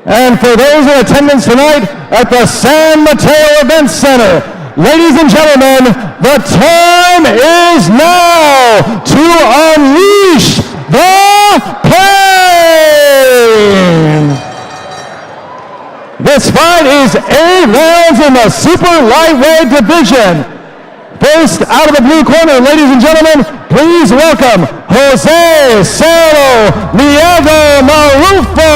And for those in attendance tonight at the San Mateo Event Center, ladies and gentlemen, the time is now to unleash the pain. This fight is 8 rounds in the super lightweight division. First, out of the blue corner, ladies and gentlemen, please welcome Jose Marrufo.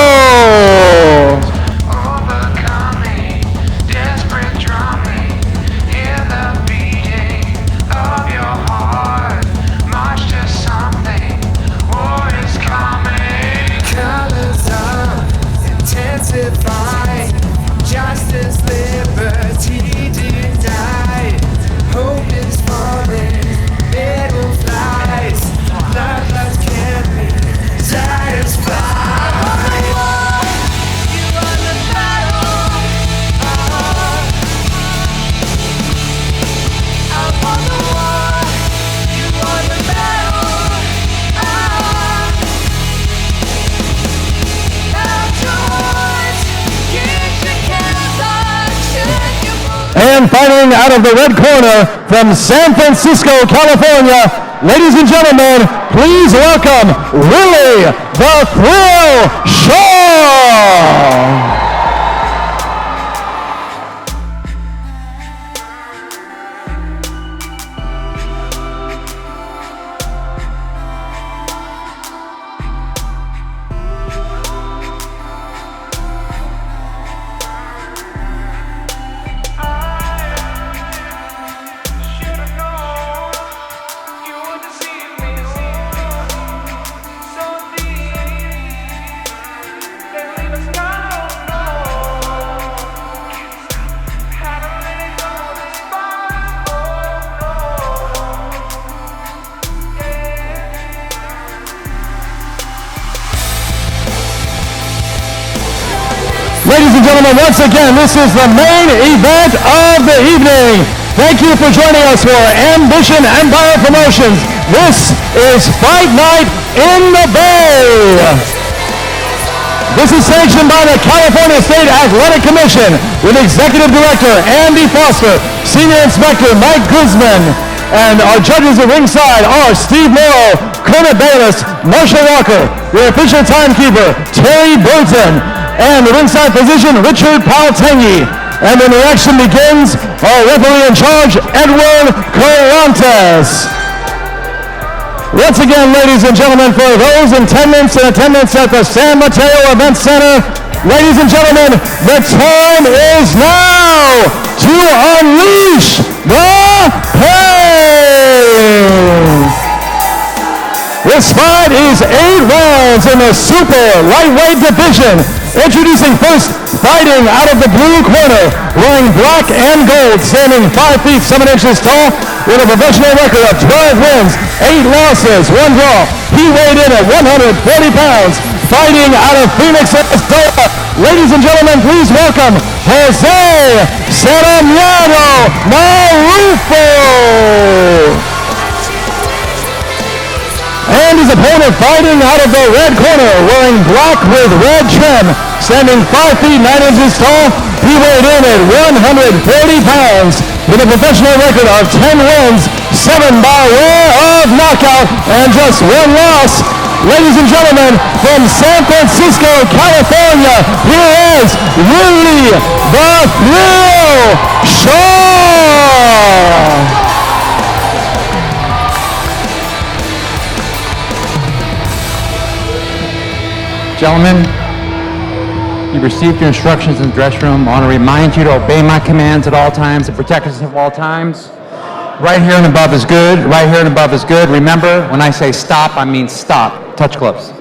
Overcoming, desperate drumming, hear the beating of your heart. March to something, war is coming. Colors of intensify, justice, liberty denied. Hope is falling, middle flies, bloodlust can't be satisfied. You won the battle, I won the war. You won the battle, now choice, get your candles on, check your boots. And fighting out of the red corner from San Francisco, California, ladies and gentlemen, please welcome Willie the Thrill Shaw. Should've known you would deceive me so deep, then leave us now. Had to let it go this far. Oh no, Ladies and gentlemen, once again, this is the main event of the evening. Thank you for joining us for Ambition Empire Promotions. This is Fight Night in the Bay. This is sanctioned by the California State Athletic Commission with Executive Director Andy Foster, Senior Inspector Mike Guzman, and our judges at ringside are Steve Morrow, Kermit Bayless, Marshall Walker, your official timekeeper, Terry Burton, and the ringside physician, Richard Paltengi. And when the action begins, our referee in charge, Edward Carantes. Once again, ladies and gentlemen, for those in attendance at the San Mateo Event Center, ladies and gentlemen, the time is now to unleash the pain. This fight is 8 rounds in the super lightweight division. Introducing first, fighting out of the blue corner, wearing black and gold, standing 5 feet 7 inches tall, with a professional record of 12 wins, 8 losses, 1 draw. He weighed in at 140 pounds, fighting out of Phoenix, Arizona. Ladies and gentlemen, please welcome Jose Marrufo. And his opponent fighting out of the red corner, wearing black with red trim, standing 5 feet 9 inches tall. He weighed in at 140 pounds with a professional record of 10 wins, 7 by way of knockout, and just 1 loss. Ladies and gentlemen, from San Francisco, California, here is Willie the Thrill Shaw. Gentlemen, you received your instructions in the dress room. I want to remind you to obey my commands at all times and protect us at all times. Right here and above is good. Right here and above is good. Remember, when I say stop, I mean stop. Touch gloves.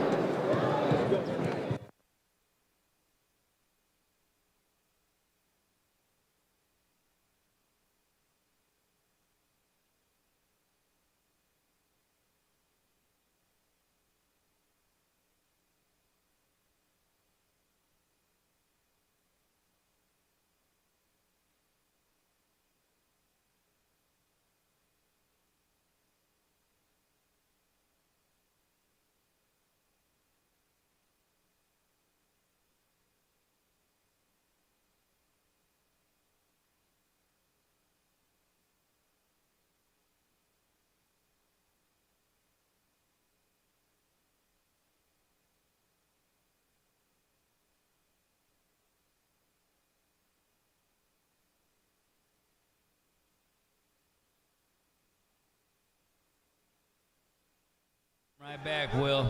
Right back, Will.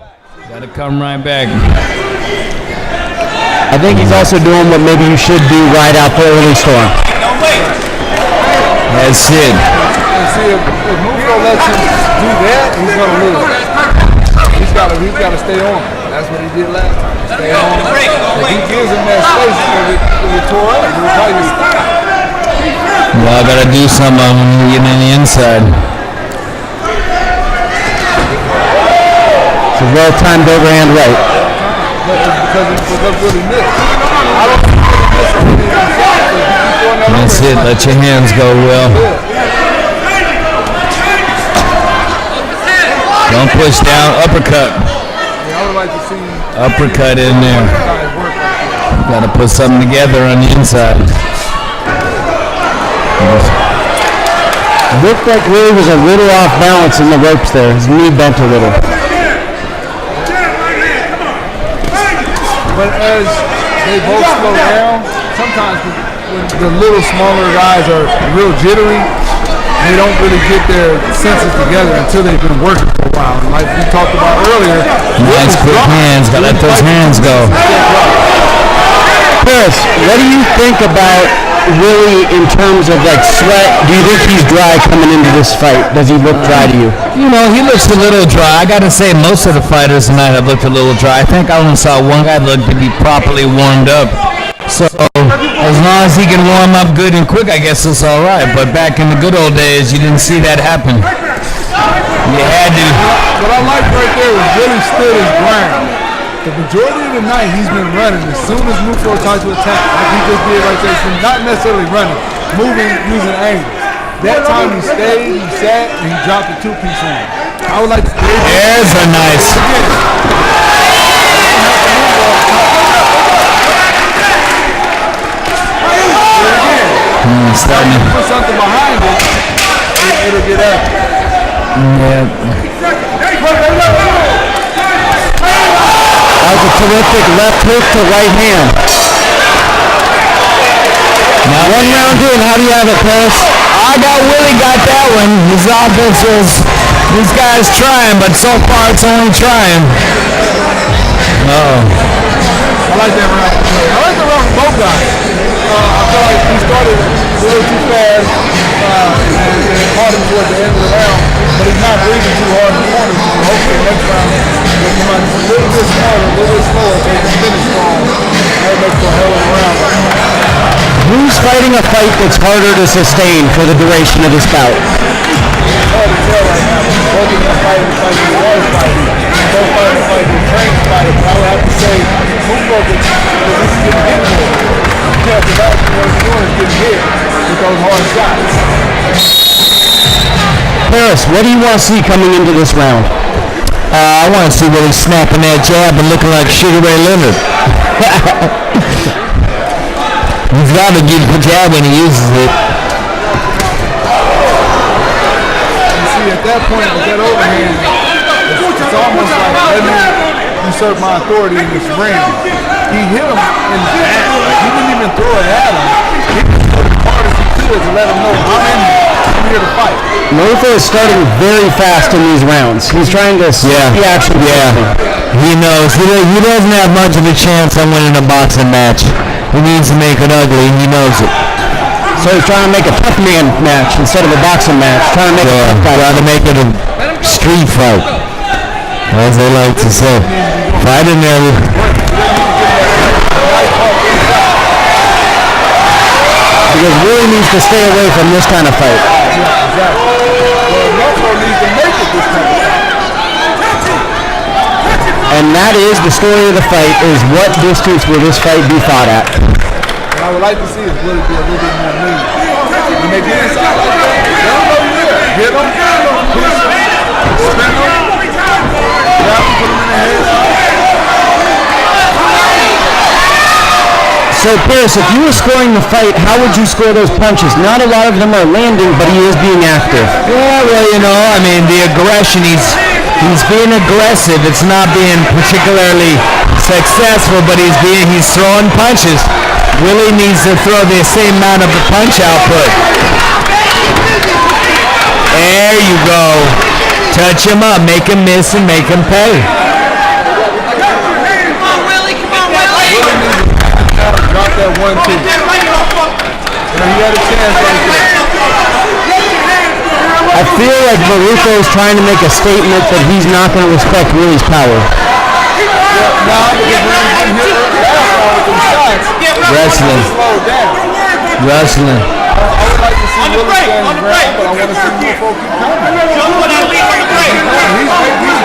Gotta come right back. I think he's also doing what maybe you should do right out the early storm. That's it. See, if Marrufo lets him do that, he's going to lose. He's got to stay on. That's what he did last time. Stay on. If he gives him that space, if it tore up, he'll probably just stop. Well, I gotta do something when you get on the inside. It's a well-timed overhand right. Because really missed. I don't think he really missed. That's it. Let your hands go, Will. Don't push down. Uppercut. Yeah, I would like to see Uppercut in there. guys work. Got to put something together on the inside. Looked like Ray was a little off balance in the ropes there. His knee bent a little. But as they both slow down, sometimes when the little smaller guys are real jittery, they don't really get their senses together until they've been working for a while. And like we talked about earlier, Nice quick hands. Gotta let those hands go. Chris, what do you think about Willie in terms of like sweat? Do you think he's dry coming into this fight? Does he look dry to you? You know, he looks a little dry. I gotta say, most of the fighters tonight have looked a little dry. I think I only saw one guy look to be properly warmed up. So as long as he can warm up good and quick, I guess it's all right. But back in the good old days, you didn't see that happen. You had to. what I like right there is Willie stood his ground. The majority of the night he's been running as soon as Marrufo tried to attack, like he just did right there. So not necessarily running, moving, using angles. That time he stayed, he sat, and he dropped a two-piece on him. I would like to. There's a nice. Starting to. Put something behind it, it'll get out. Yeah. That was a terrific left hook to right hand. Now, One round in, how do you have it, Paris? Willie got that one. His offense was, these guys trying, but so far it's only trying. I like that round. I like the round from both guys. I feel like he started a little too fast and caught him towards the end of the round, but he's not breathing too hard in the corners. So hopefully the next round will come out a little bit smaller, a little bit slower, so he can finish strong. That makes for a hell of a round. Who's fighting a fight that's harder to sustain for the duration of this bout? It's hard to tell right now. Both of them fighting the hard fight. Both fighting the trained fight. But I would have to say, Marrufo is getting hit more. Yeah, because that's what he's doing is getting hit with those hard shots. Paris, what do you want to see coming into this round? I want to see Willie snapping that jab and looking like Sugar Ray Leonard. He's got to get the jab when he uses it. You see, at that point, with that overhand, it's almost like, let me usurp my authority in this ring. He hit him in the back. He didn't even throw it at him. He just put it as hard as he could to let him know, I'm in here. I'm here to fight. Marrufo is starting very fast in these rounds. He's trying to see the action. He knows. He doesn't have much of a chance on winning a boxing match. He needs to make it ugly. He knows it. So he's trying to make a tough man match instead of a boxing match. Trying to make Trying to make it a street fight, as they like to say. Fight in there. Because Willie needs to stay away from this kind of fight. Exactly. Well, Marrufo needs to make it this time. And that is the story of the fight, is what distance will this fight be fought at? What I would like to see is Willie be a little bit more lean. When they get inside like that, let them know you're there. Hit them, push them, spin them, grab them, put them in the head. So Paris, if you were scoring the fight, how would you score those punches? Not a lot of them are landing, but he is being active. Yeah, well, you know, I mean, the aggression, he's being aggressive. It's not being particularly successful, but he's throwing punches. Willie needs to throw the same amount of the punch output. There you go. To touch him up, make him miss, and make him pay. Drop that 1-2. He had a chance right there. I feel like Marrufo is trying to make a statement that he's not going to respect Willie's power. Wrestling. Wrestling. I would like to see Willie stand his ground, but I want to see Marrufo keep coming. He's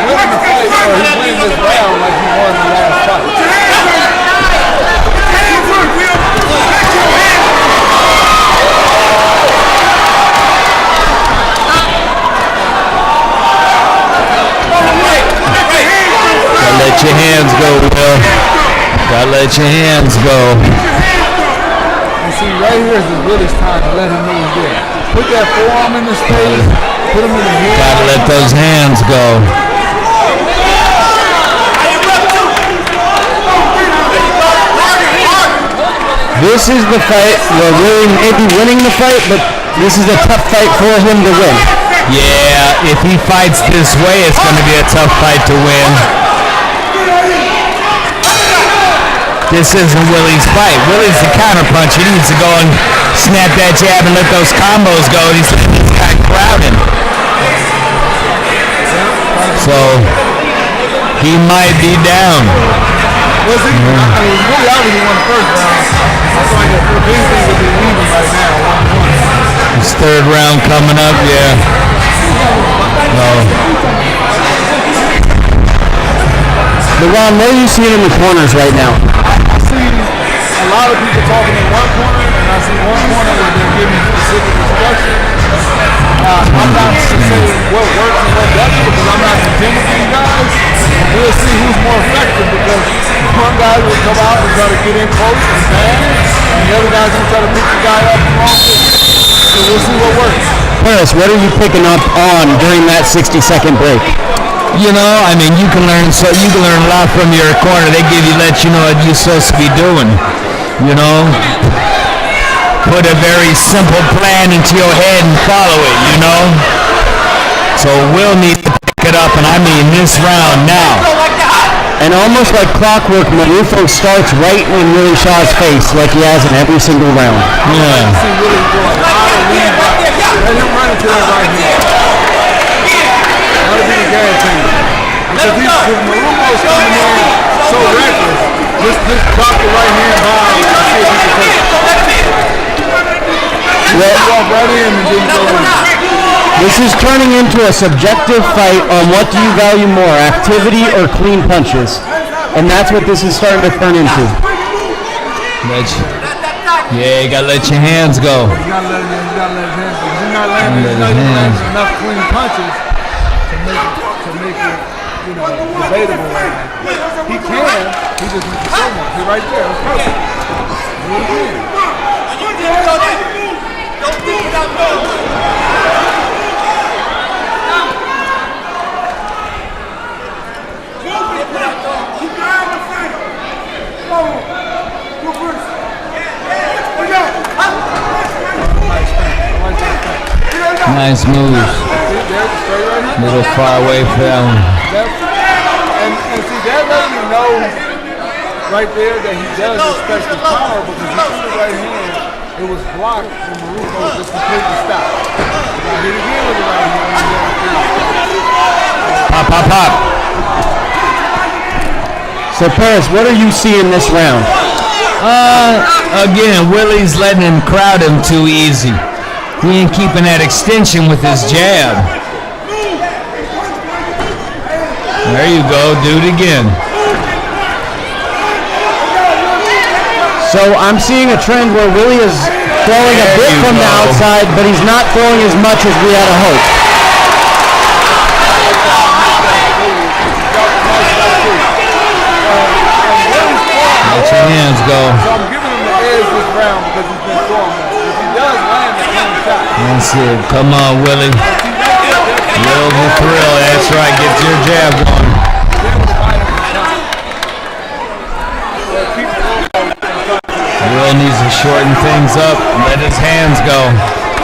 willing to fight, or he's winning this round like he won the last fight. Let your hands go, Will. Gotta let your hands go. You see, right here is Willie's time to let him know he's there. Put that forearm in his face, put him in the head. Gotta let those hands go. This is the fight where Willie may be winning the fight, but this is a tough fight for him to win. Yeah, if he fights this way, it's going to be a tough fight to win. This isn't Willie's fight. Willie's the counterpunch. He needs to go and snap that jab and let those combos go. He's letting this guy crowding. So, he might be down. Was he? Willie obviously won the first round. I feel like if anything would be even right now, 1-1. His third round coming up, yeah. No. LeBron, what are you seeing in the corners right now? I see a lot of people talking in one corner, and I see one corner where they're giving specific instructions. I'm not saying what works and what doesn't because I'm not contending with you guys. We'll see who's more effective because one guy will come out and try to get in close and bang, and the other guy's going to try to pick the guy up from long distance. So we'll see what works. Paris, what are you picking up on during that 60-second break? You know, I mean, you can learn a lot from your corner. They let you know what you're supposed to be doing. You know, put a very simple plan into your head and follow it. You know, so we'll need to pick it up, and I mean this round now. And almost like clockwork, Marrufo starts right in Willie Shaw's face, like he has in every single round. Yeah. See Willie going out of lead. Let him run into that right here. That'll be the game changer. Because Marrufo's coming in so reckless, just drop the right hand bomb and see if he can take it. Walk right in and then go in. This is turning into a subjective fight on what do you value more, activity or clean punches. And that's what this is starting to turn into. Yeah, you gotta let your hands go. You gotta let his hands go. He's not landing enough clean punches to make it, debatable right now. He can, he just needs to show one. He's right there, that's perfect. Do it again. Nice moves. Little far away from. And see, that let me know right there that he does respect the power because he threw the right hand. It was blocked and Marrufo just completely stopped. Now hit again with the right hand. Pop, pop, pop. So Paris, what are you seeing this round? Again, Willie's letting him crowd him too easy. He ain't keeping that extension with his jab. There you go, do it again. So I'm seeing a trend where Willie is throwing a bit from the outside, but he's not throwing as much as we had hoped. Let your hands go. So I'm giving him the edge this round because he's been throwing more. If he does land the clean shot. That's it. Come on, Willie. Will the thrill. That's right. Get your jab going. Will needs to shorten things up. Let his hands go.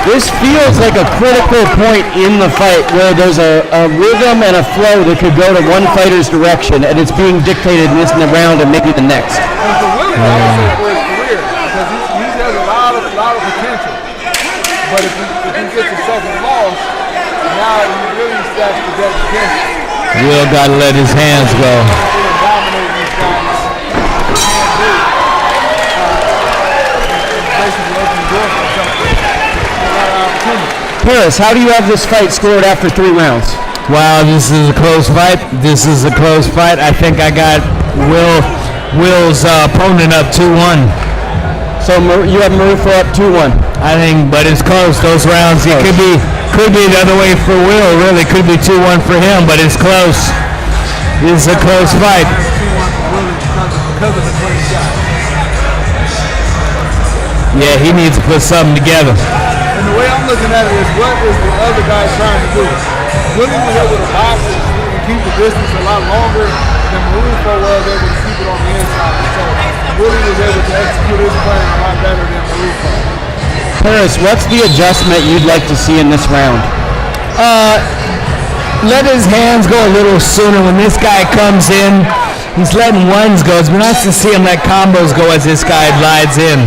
This feels like a critical point in the fight where there's a rhythm and a flow that could go to one fighter's direction, and it's being dictated in this round and maybe the next. And for Willie, I would say for his career, because he has a lot of potential. But if he gets a second loss, now he really starts to get potential. Will got to let his hands go. Dominating these guys. Basically open the door for something. Paris, how do you have this fight scored after 3 rounds? Wow, this is a close fight. I think I got Will's opponent up 2-1. So you have Marrufo up 2-1. I think, but it's close. Those rounds, it could be the other way for Will. Really, could be 2-1 for him, but it's close. This is a close fight. Because of the clean shot. Yeah, he needs to put something together. And the way I'm looking at it is, what is the other guy trying to do? Willie was able to box and keep the distance a lot longer than Marrufo was able to keep it on the inside. So Willie was able to execute his plan a lot better than Marrufo. Paris, what's the adjustment you'd like to see in this round? Let his hands go a little sooner. When this guy comes in, he's letting ones go. It's nice to see him let combos go as this guy glides in.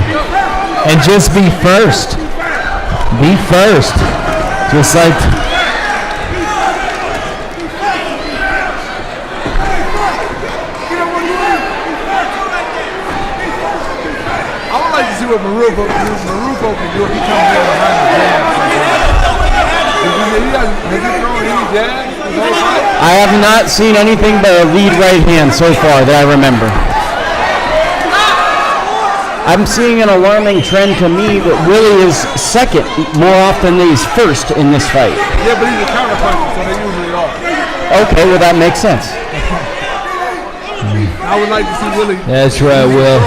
And just be first. Be first. Just like... I would like to see what Marrufo can do if he comes in behind the jab. Has he thrown any jabs in the whole fight? I have not seen anything but a lead right hand so far that I remember. I'm seeing an alarming trend to me that Willie is second more often than he's first in this fight. Yeah, but he's a counterpuncher, so they usually are. Okay, well that makes sense. I would like to see Willie. That's right, Will.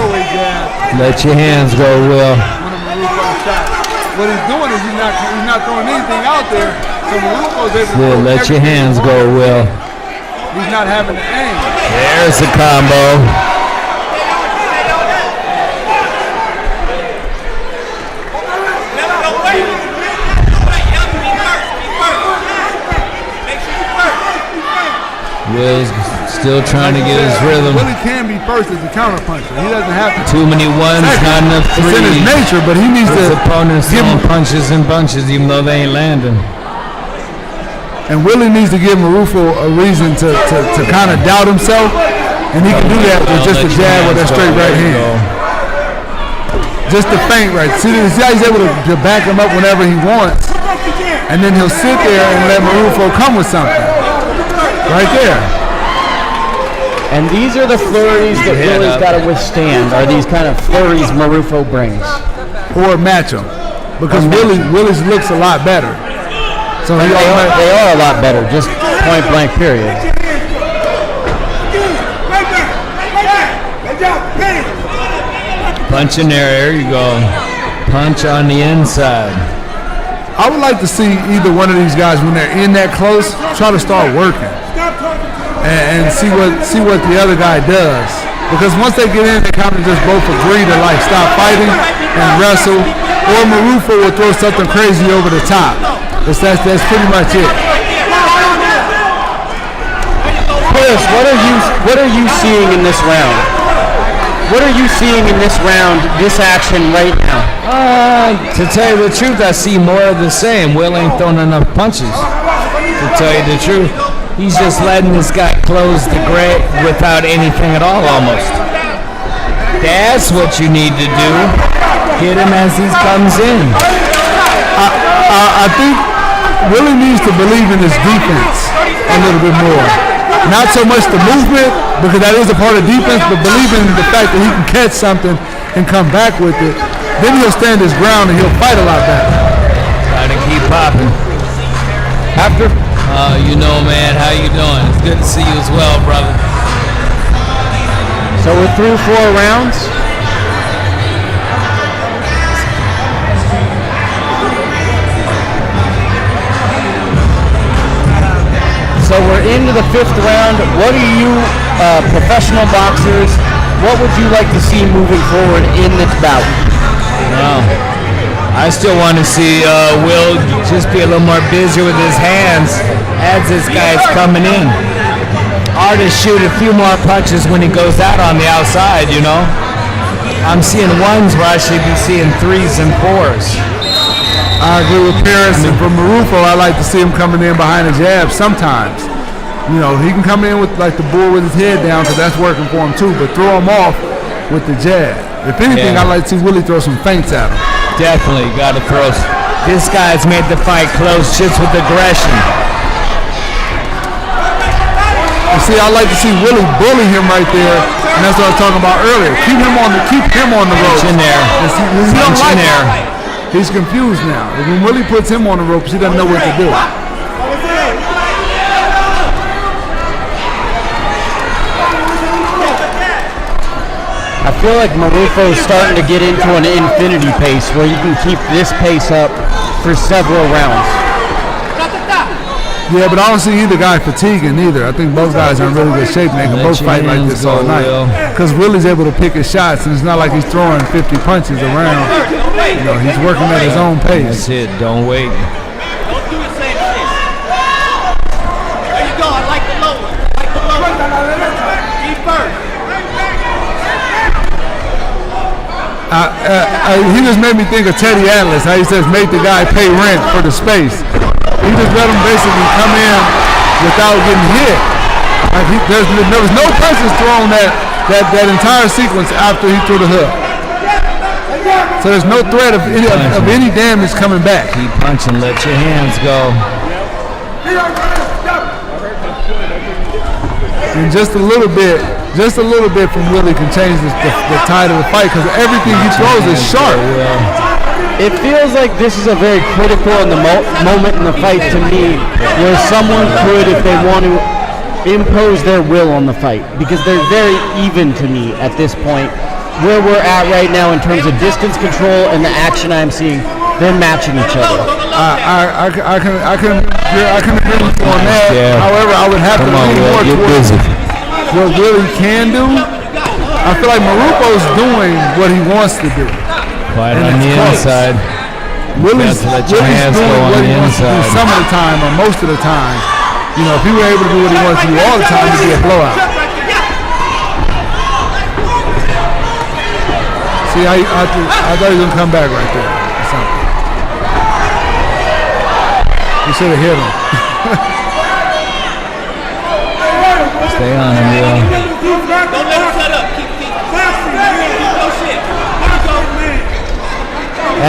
Let your hands go, Will. What he's doing is he's not throwing anything out there, so Marrufo's able to Will, let your hands go, Will. He's not having to aim. There's the combo. Will's still trying to get his rhythm. Willie can be first as a counterpuncher. He doesn't have to. Too many ones, not enough threes. It's in his nature, but he needs his to. Opponents throwing punches and bunches, even though they ain't landing. And Willie needs to give Marrufo a reason to kind of doubt himself, and he can do that with just a jab with that straight right hand. Just the feint right. See how he's able to back him up whenever he wants, and then he'll sit there and let Marrufo come with something. Right there. And these are the flurries that Willie's got to withstand, are these kind of flurries Marrufo brings. Or match him. Because Willie's looks a lot better. So they are a lot better, just point blank period. Punch in there you go. Punch on the inside. I would like to see either one of these guys, when they're in that close, try to start working. And see what the other guy does. Because once they get in, they kind of just both agree to like stop fighting and wrestle. Or Marrufo will throw something crazy over the top. That's pretty much it. Chris, what are you seeing in this round? What are you seeing in this round, this action right now? To tell you the truth, I see more of the same. Will ain't throwing enough punches. To tell you the truth. He's just letting this guy close the grade without anything at all, almost. That's what you need to do. Hit him as he comes in. I think Willie needs to believe in his defense a little bit more. Not so much the movement, because that is a part of defense, but believe in the fact that he can catch something and come back with it. Then he'll stand his ground and he'll fight a lot better. Try to keep popping. After... you know, man, how you doing? It's good to see you as well, brother. So we're through 4 rounds. So we're into the 5th round. What are you, professional boxers, what would you like to see moving forward in this bout? Well, I still want to see Will just be a little more busy with his hands as this guy's coming in. Or to shoot a few more punches when he goes out on the outside, you know. I'm seeing ones where I should be seeing 3s and 4s. I agree with Paris, and for Marrufo, I like to see him coming in behind a jab sometimes. You know, he can come in with like the bull with his head down, so that's working for him too, but throw him off with the jab. If anything, I like to see Willie throw some feints at him. Definitely got to throw. This guy's made the fight close just with aggression. You see, I like to see Willie bully him right there, and that's what I was talking about earlier. Keep him on the ropes. In there. He don't like there. it. He's confused now. When Willie puts him on the ropes, he doesn't know what to do. I feel like Marrufo is starting to get into an infinity pace where you can keep this pace up for several rounds. Yeah, but I don't see either guy fatiguing either. I think both guys are in really good shape and they can both fight like this all night. Because Willie's able to pick his shots, and it's not like he's throwing 50 punches around. You know, he's working at his own pace. That's it. Don't wait. Don't do the same shit. There you go. I like the low one. Like the low one. Deep first. He just made me think of Teddy Atlas, how he says make the guy pay rent for the space. He just let him basically come in without getting hit. Like there was no punches thrown that entire sequence after he threw the hook. So there's no threat of any damage coming back. Keep punching, let your hands go. And just a little bit from Willie can change the tide of the fight, because everything he throws is sharp. It feels like this is a very critical in the moment in the fight to me, where someone could, if they want to, impose their will on the fight, because they're very even to me at this point. Where we're at right now in terms of distance control and the action I'm seeing, they're matching each other. I can agree with you on that. Yeah. However, I would have to lean more towards what Willie can do. I feel like Marrufo's doing what he wants to do. Fight And on it's the close. inside. Willie's Let your doing hands go on what the he wants to do inside. some of the time, or most of the time. You know, if he were able to do what he wants to do all the time, it'd be a blowout. See, I thought he was gonna come back right there or something. He should have hit him. Stay on him, Will. Don't let him set up. Keep your shit.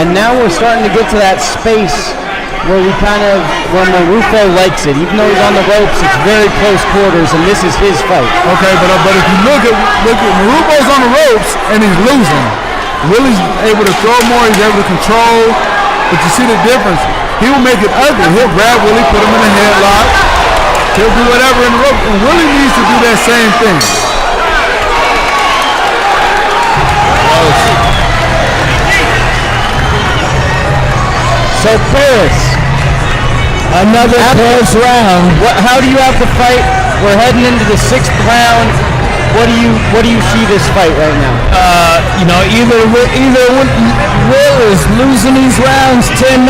And now we're starting to get to that space where where Marrufo likes it. Even though he's on the ropes, it's very close quarters, and this is his fight. Okay, but if you look at Marrufo's on the ropes and he's losing. Willie's able to throw more, he's able to control, but you see the difference. He will make it ugly. He'll grab Willie, put him in a headlock. He'll do whatever in the rope, and Willie needs to do that same thing. So Paris, Another close round. how do you have the fight? We're heading into the 6th round. What do you see this fight right now? You know, either Will is losing these rounds 10-9,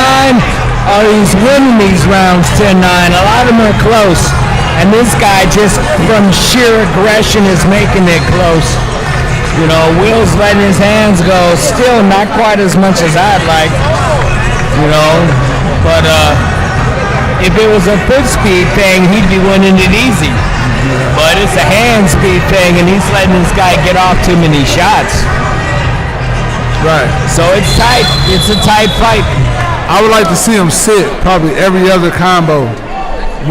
or he's winning these rounds 10-9. A lot of them are close, and this guy just from sheer aggression is making it close. You know, Will's letting his hands go, still not quite as much as I'd like. You know, but if it was a foot speed thing, he'd be winning it easy. But it's a hand speed thing, and he's letting this guy get off too many shots. Right. So it's tight. It's a tight fight. I would like to see him sit probably every other combo.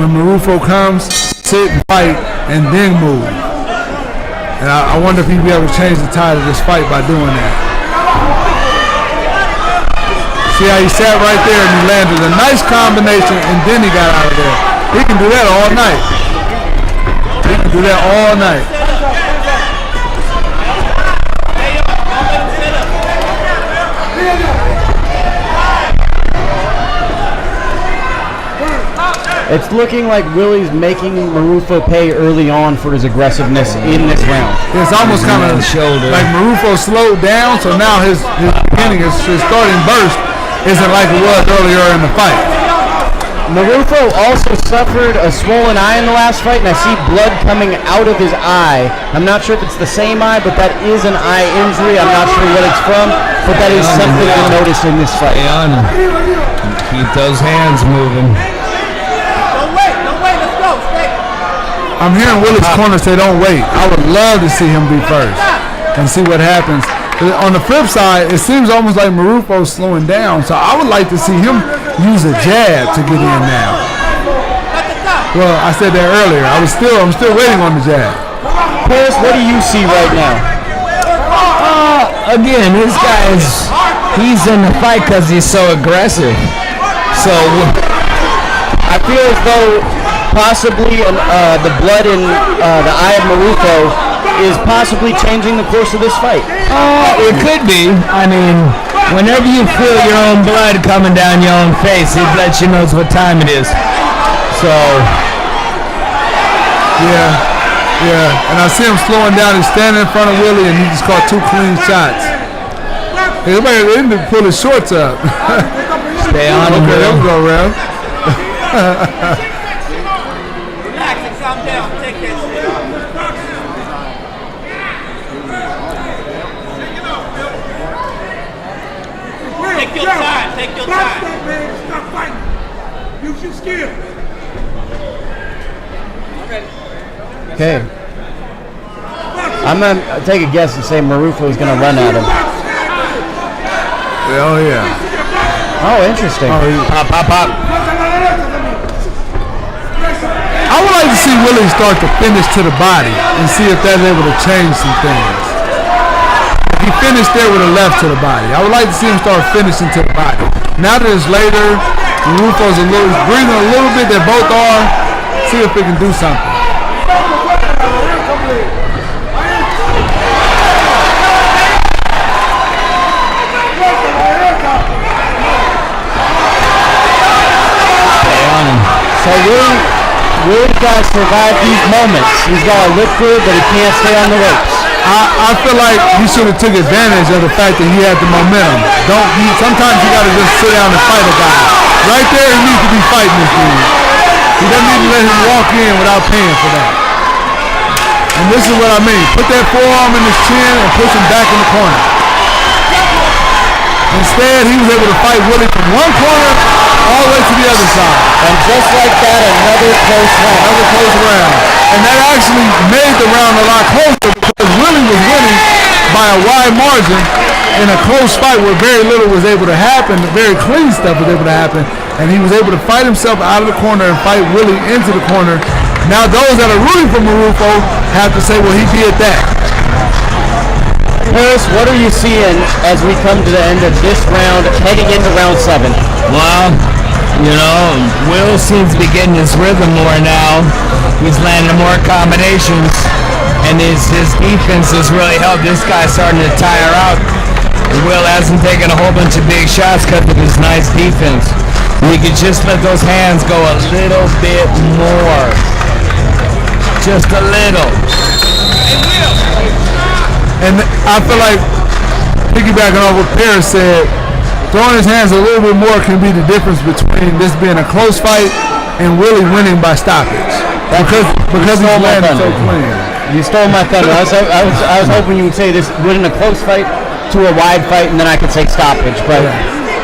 When Marrufo comes, sit and fight, and then move. And I wonder if he'd be able to change the tide of this fight by doing that. See how he sat right there and he landed a nice combination, and then he got out of there. He can do that all night. He can do that all night. It's looking like Willie's making Marrufo pay early on for his aggressiveness in this round. It's almost kind of shoulder. like Marrufo slowed down, so now his beginning, his starting burst isn't like it was earlier in the fight. Marrufo also suffered a swollen eye in the last fight, and I see blood coming out of his eye. I'm not sure if it's the same eye, but that is an eye injury. I'm not sure what it's from, but that is something to notice in this fight. Stay on him. Keep those hands moving. Don't wait, let's go. Stay. I'm hearing Willie's corner say don't wait. I would love to see him be first and see what happens. On the flip side, it seems almost like Marrufo's slowing down, so I would like to see him use a jab to get in now. Well, I said that earlier. I'm still waiting on the jab. Paris, what do you see right now? Again, this he's in the fight because he's so aggressive. So I feel as though possibly the blood in the eye of Marrufo is possibly changing the course of this fight. it could be. I mean, whenever you feel your own blood coming down your own face, it lets you know what time it is. So yeah. And I see him slowing down. He's standing in front of Willie, and he just caught 2 clean shots. Everybody didn't pull his shorts up. stay on him. Okay, there we go, Rev. Relax and calm down. Take that shit. Take your time. Take your time. Stop fighting. Use your skill. Okay. I'm going to take a guess and say Marrufo is going to run at him. Oh, yeah. Oh, interesting. Pop. I would like to see Willie start to finish to the body and see if that's able to change some things. If he finished there with a left to the body, I would like to see him start finishing to the body. Now that it's later, Marrufo's breathing a little bit, they both are. See if they can do something. So Willie's got to survive these moments. He's got to look good, but he can't stay on the ropes. I feel like he should have took advantage of the fact that he had the momentum. Sometimes you got to just sit down and fight a guy. Right there, he needs to be fighting this dude. He doesn't need to let him walk in without paying for that. And this is what I mean. Put that forearm in his chin and push him back in the corner. Instead, he was able to fight Willie from one corner all the way to the other side. And just like that, another close round. And that actually made the round a lot closer because Willie was winning by a wide margin in a close fight where very little was able to happen, very clean stuff was able to happen, and he was able to fight himself out of the corner and fight Willie into the corner. Now those that are rooting for Marrufo have to say, well, he did that. Paris, what are you seeing as we come to the end of this round, heading into round 7? Well, Will seems to be getting his rhythm more now. He's landing more combinations, and his defense has really helped this guy starting to tire out. Will hasn't taken a whole bunch of big shots because of his nice defense. We could just let those hands go a little bit more. Just a little. And I feel like, piggybacking off what Paris said, throwing his hands a little bit more can be the difference between this being a close fight and Willie winning by stoppage. Because he's landing so clean. You stole my thunder. I was hoping you would say this winning a close fight to a wide fight, and then I could say stoppage, but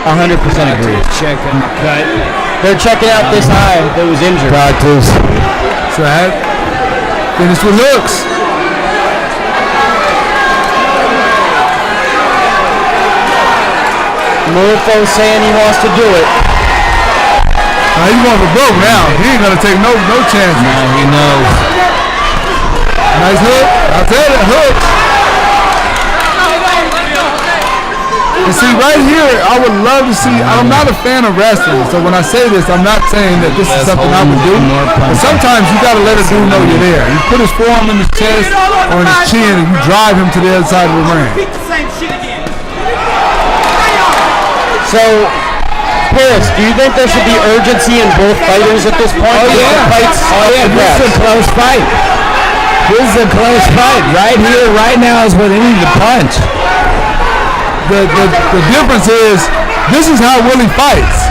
100% agree. Checking the cut. They're checking out this eye that was injured. Practice. So that finished with hooks. Marrufo saying he wants to do it. He's going for broke now. He ain't gonna take no chances. Now he knows. Nice hook. I tell you, hook. And see, right here, I would love to see. I'm not a fan of wrestling, so when I say this, I'm not saying that this is something I would do. But sometimes you gotta let a dude know you're there. You put his forearm in his chest or in his chin, and you drive him to the other side of the ring. Repeat the same shit again. So, Paris, do you think there should be urgency in both fighters at this point? Oh yeah, this is a close fight. This is a close fight. Right here, right now is what he needs to punch. The difference is this is how Willie fights.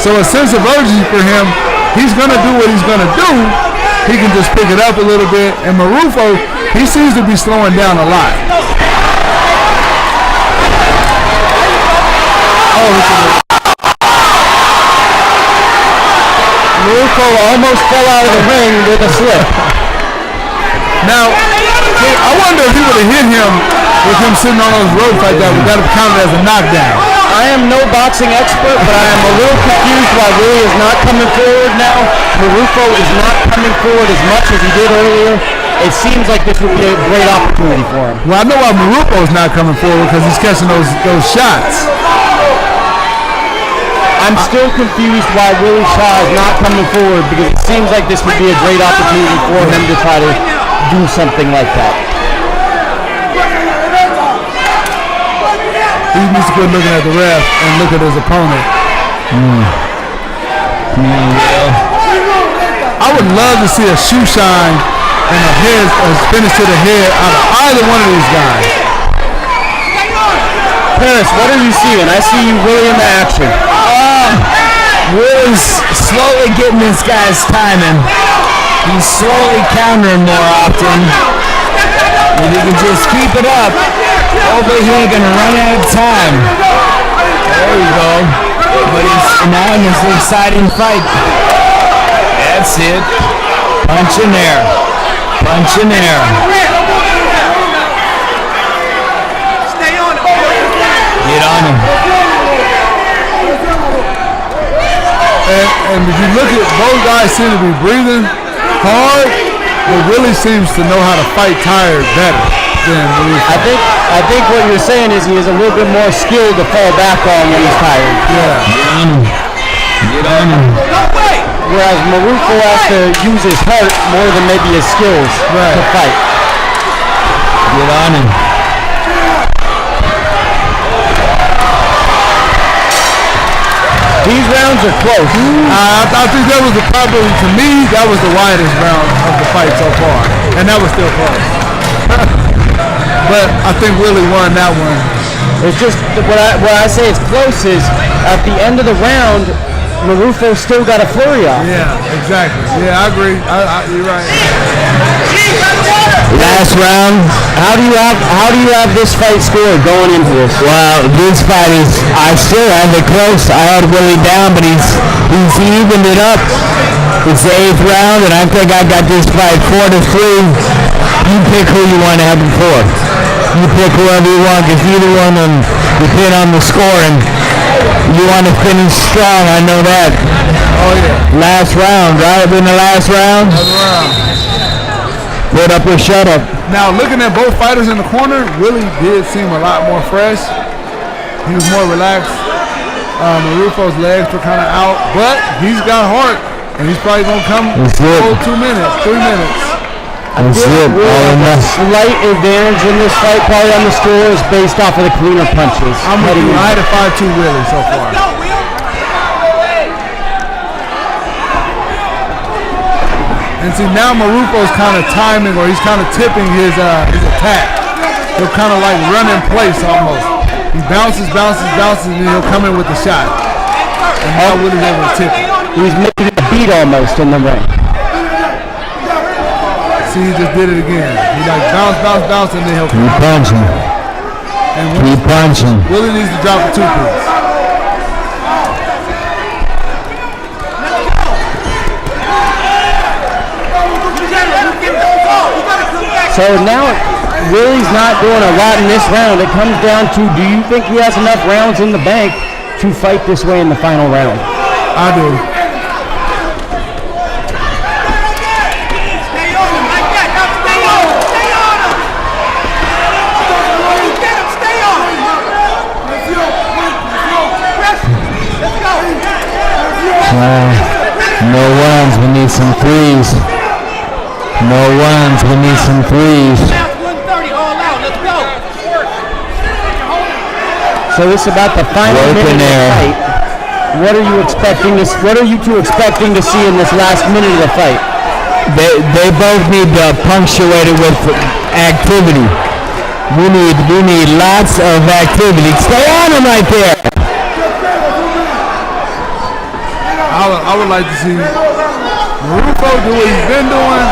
So a sense of urgency for him, he's going to do what he's going to do. He can just pick it up a little bit. And Marrufo, he seems to be slowing down a lot. Marrufo almost fell out of the ring with a slip. Now, I wonder if he would have hit him with him sitting on those ropes like that. Would that have counted as a knockdown? I am no boxing expert, but I am a little confused why Willie is not coming forward now. Marrufo is not coming forward as much as he did earlier. It seems like this would be a great opportunity for him. Well, I know why Marrufo is not coming forward because he's catching those shots. I'm still confused why Willie Shaw is not coming forward because it seems like this would be a great opportunity for him to try to do something like that. He needs to quit looking at the ref and look at his opponent. I would love to see a shoe shine and a finish to the head out of either one of these guys. Paris, what are you seeing? I see you really in the action. Willie's slowly getting this guy's timing. He's slowly countering more often. If he can just keep it up, hopefully he ain't gonna run out of time. There you go. But he's now in this exciting fight. That's it. Punch in there. Punch in there. Get on him. And if you look at both guys seem to be breathing hard, but Willie seems to know how to fight tired better than Marrufo. I think what you're saying is he is a little bit more skilled to fall back on when he's tired. Yeah. Get on him. Get on him. Whereas Marrufo has to use his heart more than maybe his skills to fight. Get on him. These rounds are close. I think that was to me, that was the widest round of the fight so far. And that was still close. But I think Willie won that one. It's just, what I say it's close is, at the end of the round, Marrufo still got a flurry off. Yeah, exactly. Yeah, I agree. You're right. Last round. How do you have this fight scored going into this? Well, this fight is, I still have it close. I had Willie down, but he's evened it up. It's the 8th round, and I think I got this fight 4-3. You pick who you want to have it for. You pick whoever you want, because either one of them depend on the score, and you want to finish strong, I know that. Oh, yeah. Last round, right? In the last round? Put up or shut up. Now, looking at both fighters in the corner, Willie did seem a lot more fresh. He was more relaxed. Marrufo's legs were kind of out, but he's got heart, and he's probably going to come full 2 minutes, 3 minutes. That's it. Slight advantage in this fight, probably on the score, is based off of the cleaner punches. I'm with you. I had a 5-2 Willie so far. And see, now Marrufo's kind of timing, or he's kind of tipping his attack. He'll kind of like run in place almost. He bounces, and then he'll come in with the shot. And now Willie's able to tip it. He's making a beat almost in the ring. See, he just did it again. He like bounce, and then he'll Keep punching. Keep punching. Willie needs to drop a 2-piece. So now Willie's not doing a lot in this round. It comes down to, do you think he has enough rounds in the bank to fight this way in the final round? I do. Stay on him like that. Now stay on him. Stay on him. Get him. Stay on him. Let's go. No ones. We need some threes. No ones. We need some threes. Now 130 all out. Let's go. So this is about the final Open minute of air. the fight. What are you two expecting to see in this last minute of the fight? They both need to punctuate it with activity. We need lots of activity. Stay on him right there. I would like to see Marrufo do what he's been doing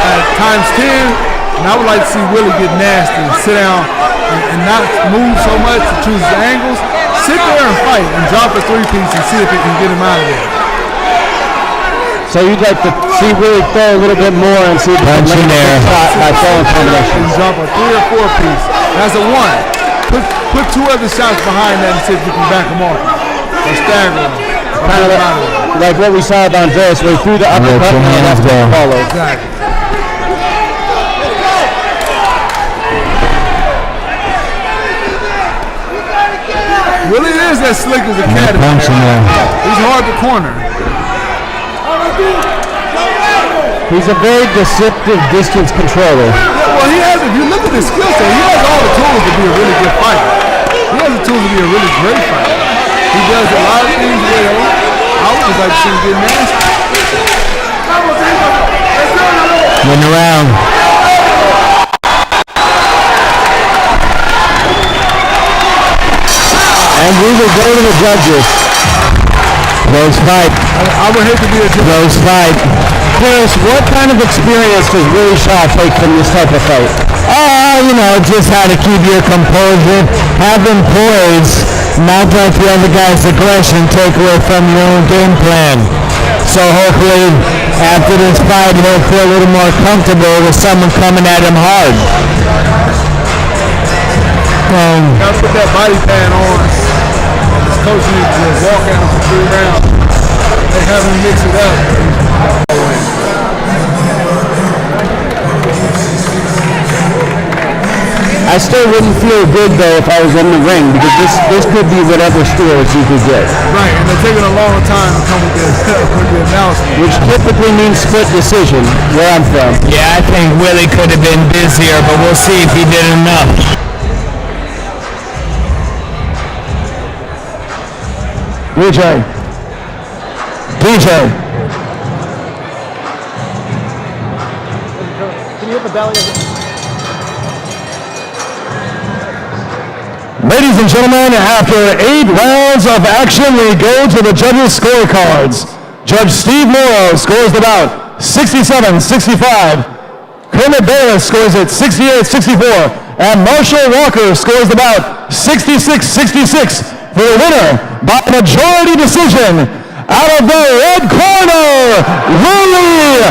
at times 10, and I would like to see Willie get nasty and sit down and not move so much to choose his angles. Sit there and fight and drop a 3-piece and see if he can get him out of there. So you'd like to see Willie throw a little bit more and see if he can land a shot by throwing combination. And drop a 3 or 4-piece. That's a 1. Put 2 other shots behind that and see if you can back them off or stagger them. Kind of like what we saw with Andreas, where he threw the uppercut and left it follow. Exactly. Willie is as slick as a cat. He's hard to corner. He's a very deceptive distance controller. Yeah, well, he has. If you look at his skill set, he has all the tools to be a really good fighter. He has the tools to be a really great fighter. He does a lot of things well. I would just like to see him get nasty. Win around. And we will go to the judges. Close fight. I would hate to be a judge. Close fight. Chris, what kind of experience does Willie Shaw take from this type of fight? Just how to keep your composure, have them poised, not let the other guy's aggression take away from your own game plan. So hopefully, after this fight, he'll feel a little more comfortable with someone coming at him hard. Gotta put that body pad on. His coach needs to walk out for 3 rounds. They have him mix it up. I still wouldn't feel good though if I was in the ring, because this could be whatever scores you could get. Right, and they're taking a long time to come with the announcement. Which typically means split decision, where I'm from. Yeah, I think Willie could have been busier, but we'll see if he did enough. DJ. Can you hit the belly of it? Ladies and gentlemen, after 8 rounds of action, we go to the judges' scorecards. Judge Steve Morrow scores the bout 67-65. Kermit Bayless scores it 68-64. And Marshall Walker scores the bout 66-66 for the winner by majority decision. Out of the red corner, Willie